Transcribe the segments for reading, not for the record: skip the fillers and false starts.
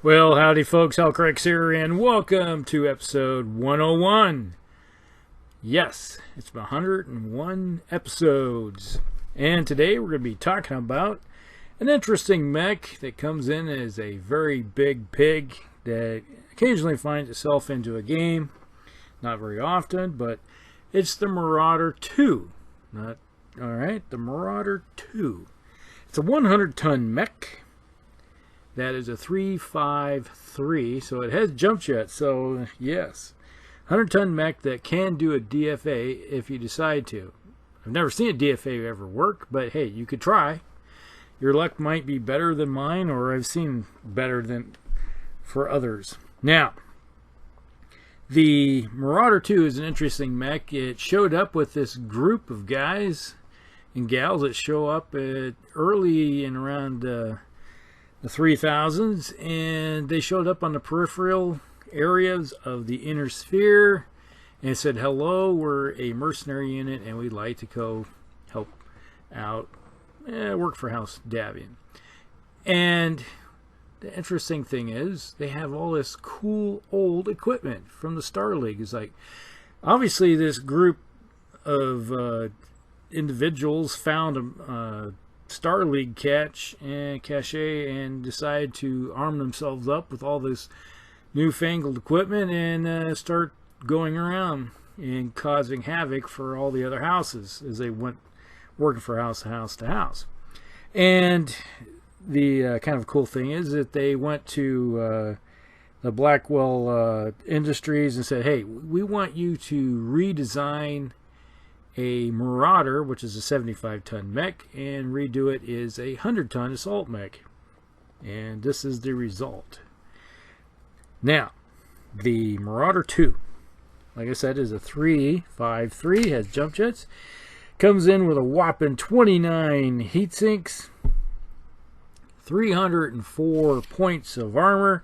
Well, howdy folks, Hellcracks here, and welcome to episode 101. Yes, it's 101 episodes. And today we're going to be talking about an interesting mech that comes in as a very big pig that occasionally finds itself into a game. Not very often, but it's the Marauder II. Alright, the Marauder II. It's a 100-ton mech. That is a 353, so it has jump jets, so yes. 100-ton mech that can do a DFA if you decide to. I've never seen a DFA ever work, but hey, you could try. Your luck might be better than mine, or I've seen better than for others. Now, the Marauder II is an interesting mech. It showed up with this group of guys and gals that show up early and around the 3000s, and they showed up on the peripheral areas of the inner sphere and said, hello, we're a mercenary unit and we'd like to go help out, work for House Davian. And the interesting thing is they have all this cool old equipment from the Star League. It's like, obviously this group of individuals found a Star League cache and decide to arm themselves up with all this newfangled equipment and start going around and causing havoc for all the other houses as they went working for house to house to house. And the kind of cool thing is that they went to the Blackwell Industries and said, hey, we want you to redesign a Marauder, which is a 75-ton mech, and redo it is a 100-ton assault mech. And this is the result. Now, the Marauder II, like I said, is a 353, has jump jets, comes in with a whopping 29 heat sinks, 304 points of armor,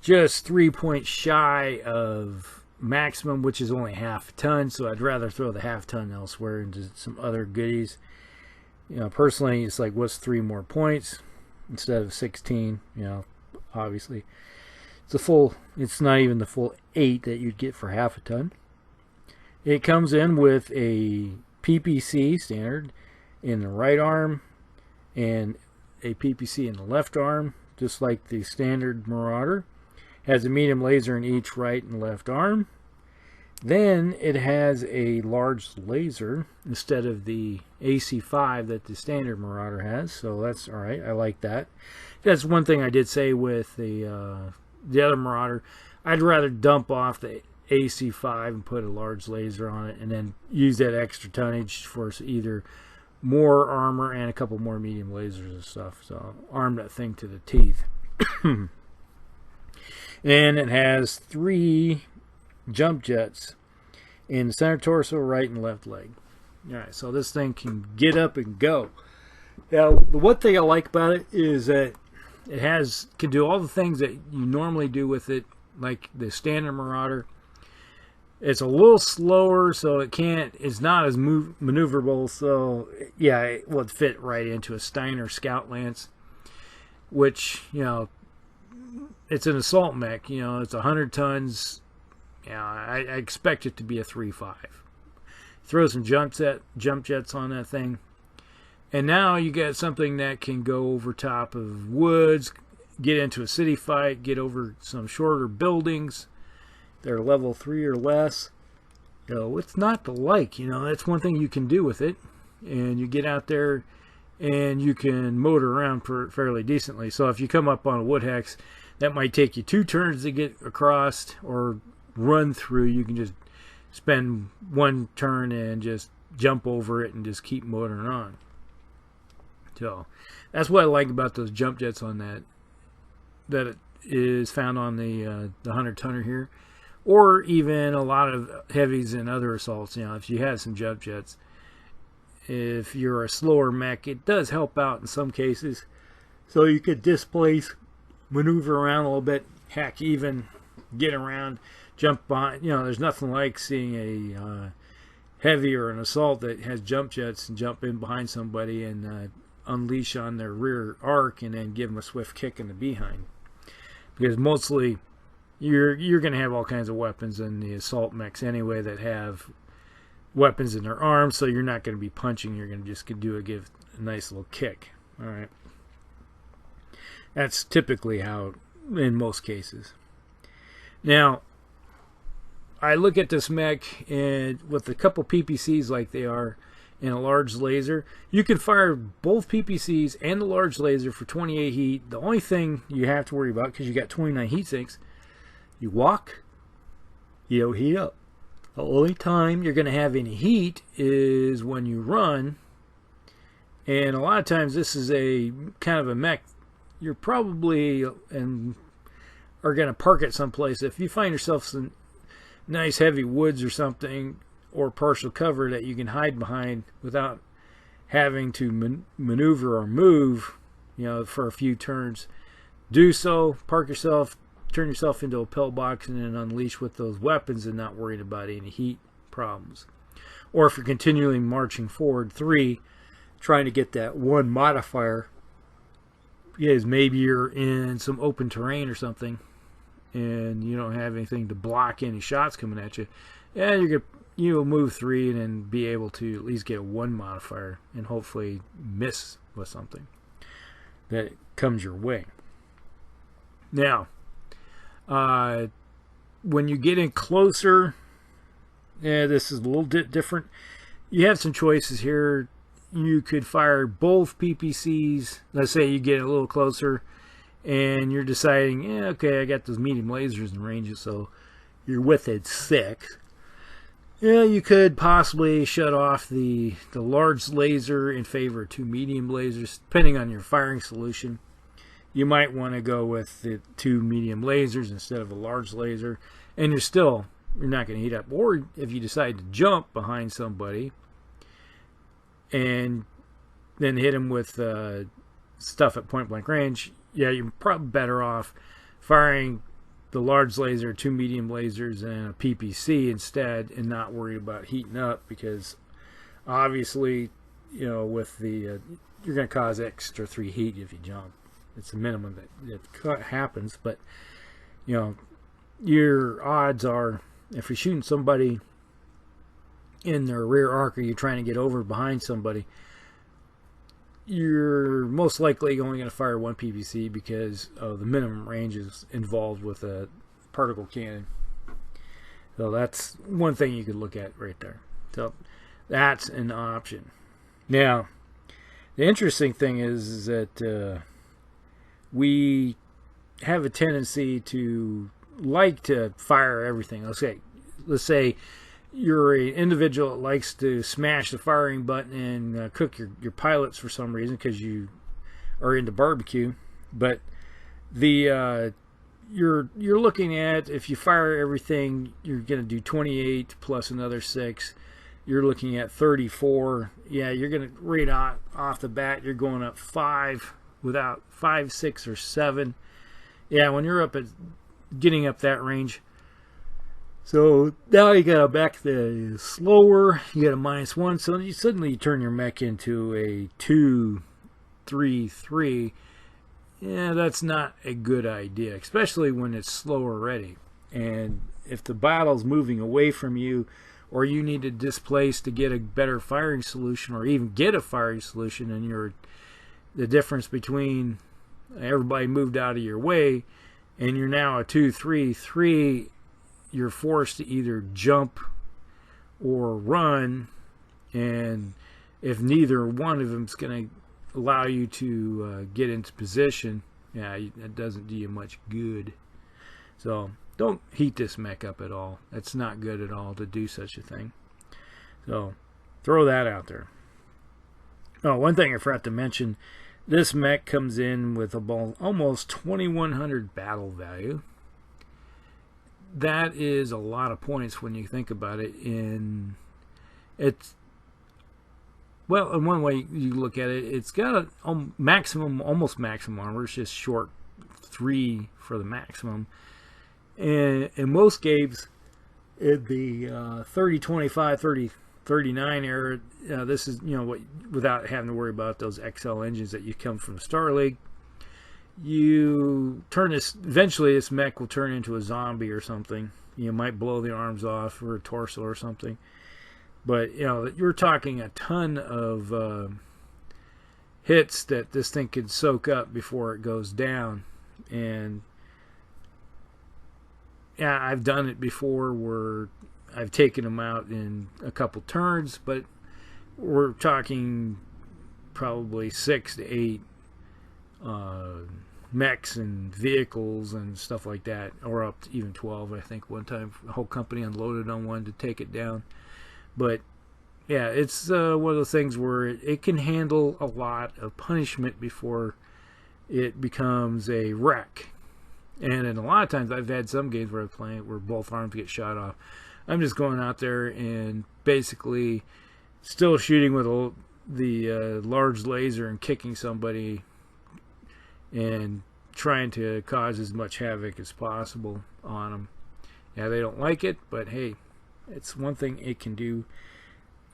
just 3 points shy of maximum, which is only half a ton, so I'd rather throw the half ton elsewhere into some other goodies. You know, personally, it's like, what's 3 more points instead of 16? You know, obviously it's not even the full 8 that you'd get for half a ton. It comes in with a PPC standard in the right arm and a PPC in the left arm, just like the standard Marauder. Has a medium laser in each right and left arm. Then it has a large laser instead of the AC5 that the standard Marauder has, so that's alright. I like that. That's one thing I did say with the other Marauder. I'd rather dump off the AC5 and put a large laser on it and then use that extra tonnage for either more armor and a couple more medium lasers and stuff. So arm that thing to the teeth. And it has 3 jump jets in the center torso, right and left leg. Alright, so this thing can get up and go. Now, the one thing I like about it is that it can do all the things that you normally do with it, like the standard Marauder. It's a little slower, so it's not as maneuverable, so yeah, it would fit right into a Steiner Scout Lance, which, you know, it's an assault mech, you know, it's 100 tons. Yeah, I expect it to be a 3.5. Throw some jump jets on that thing, and now you got something that can go over top of woods, get into a city fight, get over some shorter buildings. They're level 3 or less. You know, what's not to like? You know, that's one thing you can do with it, and you get out there and you can motor around fairly decently. So if you come up on a wood hex, that might take you 2 turns to get across or run through. You can just spend 1 turn and just jump over it and just keep motoring on. So that's what I like about those jump jets on that it is found on the 100-tonner here, or even a lot of heavies and other assaults. You know, if you have some jump jets, if you're a slower mech, it does help out in some cases, so you could displace, maneuver around a little bit, heck, even get around, jump behind. You know, there's nothing like seeing a heavy or an assault that has jump jets and jump in behind somebody and unleash on their rear arc and then give them a swift kick in the behind. because mostly you're going to have all kinds of weapons in the assault mechs anyway that have weapons in their arms, so you're not going to be punching. You're going to just give a nice little kick. All right, that's typically how in most cases. Now, I look at this mech and with a couple PPCs like they are and a large laser, you can fire both PPCs and the large laser for 28 heat. The only thing you have to worry about, because you got 29 heat sinks, you walk, you don't heat up. The only time you're going to have any heat is when you run, and a lot of times this is a kind of a mech you're probably and are going to park it someplace. If you find yourself some nice heavy woods or something, or partial cover that you can hide behind without having to maneuver or move, for a few turns, do so. Park yourself, turn yourself into a pillbox, and then unleash with those weapons and not worried about any heat problems. Or if you're continually marching forward, 3, trying to get that 1 modifier, because maybe you're in some open terrain or something and you don't have anything to block any shots coming at you, you'll move 3 and then be able to at least get 1 modifier and hopefully miss with something that comes your way. Now, when you get in closer, this is a little bit different. You have some choices here. You could fire both PPCs. Let's say you get a little closer and you're deciding, okay, I got those medium lasers in range, so you're within 6. You could possibly shut off the large laser in favor of 2 medium lasers, depending on your firing solution. You might want to go with the 2 medium lasers instead of a large laser, and you're not going to heat up. Or if you decide to jump behind somebody and then hit them with stuff at point blank range, you're probably better off firing the large laser, 2 medium lasers, and a PPC instead, and not worry about heating up, because obviously, with the you're going to cause extra 3 heat if you jump. It's the minimum that happens, but your odds are, if you're shooting somebody in their rear arc or you're trying to get over behind somebody, you're most likely only going to fire 1 PPC because of the minimum ranges involved with a particle cannon. So that's one thing you could look at right there. So that's an option. Now, the interesting thing is that we have a tendency to like to fire everything. Let's say you're an individual that likes to smash the firing button and cook your pilots for some reason because you are into barbecue. But you're looking at, if you fire everything, you're going to do 28 plus another 6. You're looking at 34. You're going to right off the bat, you're going up 5 without 5, 6, or 7. When you're up at getting up that range. So now you got to back the slower. You got a -1, so you suddenly turn your mech into a 2, 3, 3. That's not a good idea, especially when it's slow already. And if the battle's moving away from you, or you need to displace to get a better firing solution, or even get a firing solution, and the difference between everybody moved out of your way and you're now a 2, 3, 3, you're forced to either jump or run, and if neither one of them is going to allow you to get into position, it doesn't do you much good. So don't heat this mech up at all. It's not good at all to do such a thing. So throw that out there. Oh, one thing I forgot to mention, this mech comes in with almost 2,100 battle value. That is a lot of points when you think about it. In one way you look at it, it's got a almost maximum armor. It's just short 3 for the maximum. And in most games, in the 30, 25, 30, 39 era, this is without having to worry about those XL engines that you come from the Star League. you turn this, eventually this mech will turn into a zombie or something. You might blow the arms off or a torso or something. But, you know, you're talking a ton of hits that this thing could soak up before it goes down. And yeah, I've done it before where I've taken them out in a couple turns, but we're talking probably 6 to 8 mechs and vehicles and stuff like that, or up to even 12. I think one time the whole company unloaded on one to take it down. But yeah, it's one of those things where it can handle a lot of punishment before it becomes a wreck. And in a lot of times I've had some games where I'm playing where both arms get shot off. I'm just going out there and basically still shooting with the large laser and kicking somebody and trying to cause as much havoc as possible on them. Yeah, they don't like it, but hey, it's one thing it can do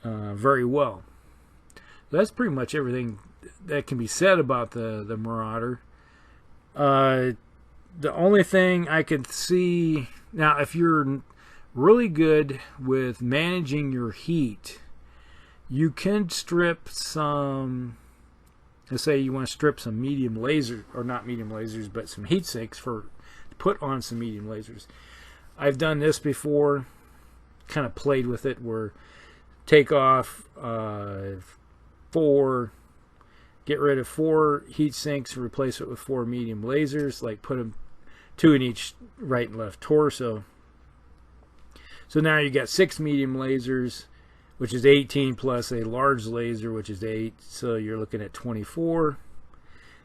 very well. That's pretty much everything that can be said about the Marauder. The only thing I could see now, if you're really good with managing your heat, you can strip some, let's say you want to strip some medium laser, or not medium lasers, but some heat sinks for put on some medium lasers. I've done this before, kind of played with it, where take off 4, get rid of 4 heat sinks, replace it with 4 medium lasers, like put them 2 in each right and left torso. So now you got 6 medium lasers, which is 18, plus a large laser, which is 8. So you're looking at 24.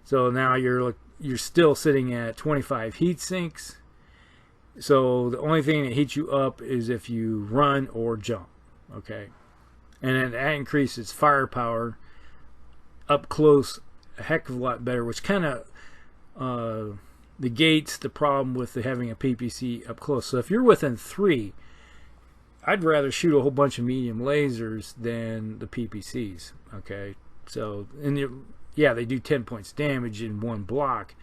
So now you're still sitting at 25 heat sinks. So the only thing that heats you up is if you run or jump. Okay, and then that increases firepower up close a heck of a lot better, which kind of negates the problem with having a PPC up close. So if you're within 3, I'd rather shoot a whole bunch of medium lasers than the PPCs. Okay, so yeah, they do 10 points damage in one block,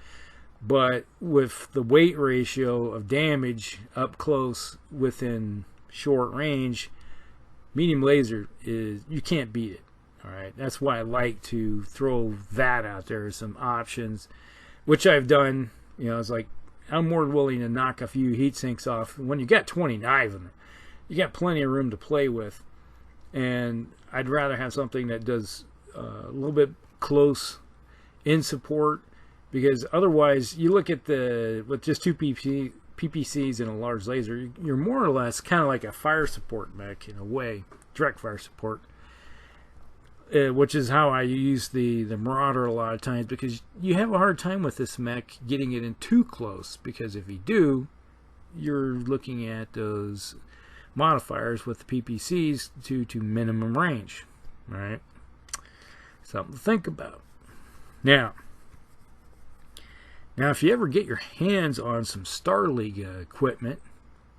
but with the weight ratio of damage up close within short range, medium laser is, you can't beat it. All right, that's why I like to throw that out there as some options, which I've done. You know, it's like I'm more willing to knock a few heat sinks off when you got 29 of them. You got plenty of room to play with, and I'd rather have something that does a little bit close in support, because otherwise you look at with just 2 PPCs and a large laser, you're more or less kind of like a fire support mech in a way, direct fire support, which is how I use the Marauder a lot of times, because you have a hard time with this mech getting it in too close, because if you do, you're looking at those modifiers with the PPCs to minimum range. All right, something to think about. Now if you ever get your hands on some Star League equipment,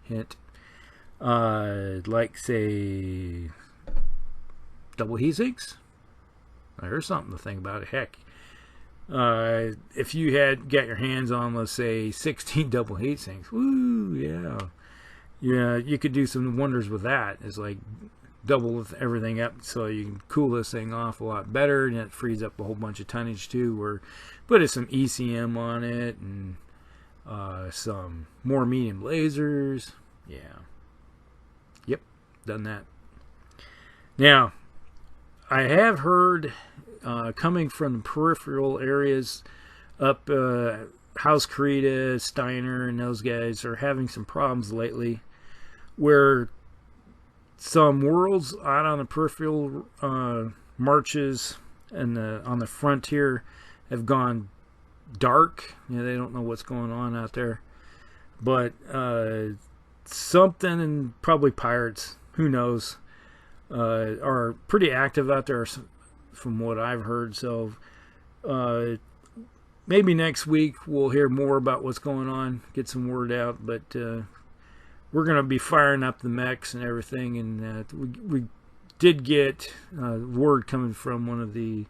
hint, like say double heat sinks, there's something to think about. Heck, if you got your hands on, let's say 16 double heat sinks, woo, yeah, you could do some wonders with that. It's like double everything up, so you can cool this thing off a lot better, and it frees up a whole bunch of tonnage too. Or put some ECM on it, and some more medium lasers. Yeah, yep, done that. Now, I have heard coming from the peripheral areas up House Carita, Steiner, and those guys are having some problems lately, where some worlds out on the peripheral marches and on the frontier have gone dark. You know, they don't know what's going on out there, but something, and probably pirates, who knows, are pretty active out there from what I've heard. So maybe next week we'll hear more about what's going on, get some word out. But we're going to be firing up the mechs and everything, and we did get word coming from one of the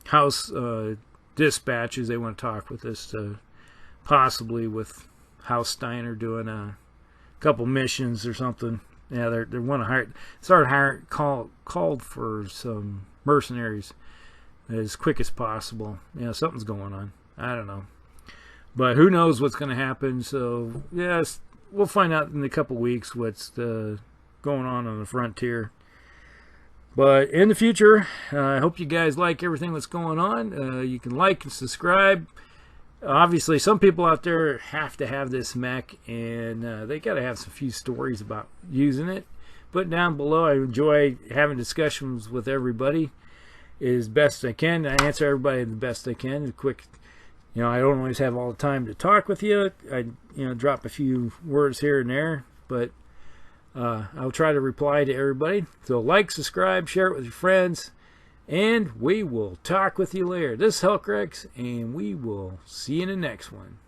house dispatches. They want to talk with us, possibly with House Steiner doing a couple missions or something. Yeah, they want to called for some mercenaries as quick as possible. Yeah, something's going on. I don't know, but who knows what's going to happen. So yes, we'll find out in a couple weeks what's going on the frontier. But in the future, I hope you guys like everything that's going on. You can like and subscribe. Obviously, some people out there have to have this mech, and they got to have some few stories about using it. Put down below. I enjoy having discussions with everybody as best I can. I answer everybody the best I can. Quick, I don't always have all the time to talk with you. I drop a few words here and there, but I'll try to reply to everybody. So like, subscribe, share it with your friends, and we will talk with you later. This is Hulkrex, and we will see you in the next one.